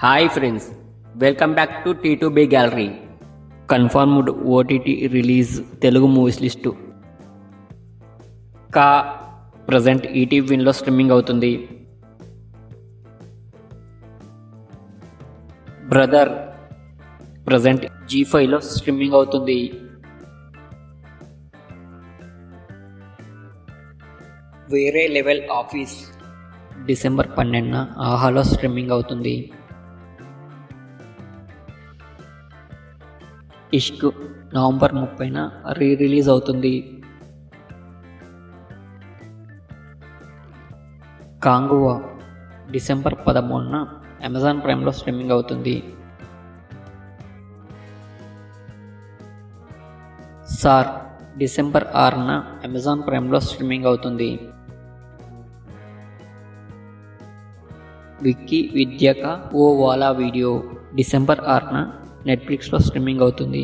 Hi friends, welcome back to T2B gallery. Confirmed OTT release Telugu movies list. కా present ETV విన్లో streaming అవుతుంది. Brother present G5లో streaming అవుతుంది. వేరే level office December 12న ఆహాలో streaming అవుతుంది. ఇష్క్ November 30న release అవుతుంది. Kanguva December 13న Amazon ప్రైమ్లో streaming అవుతుంది. Sir December 6న Amazon ప్రైమ్లో streaming అవుతుంది. విక్కీ విద్యక ఓ వాలా video December 6న నెట్ఫ్లిక్స్లో స్ట్రీమింగ్ అవుతుంది.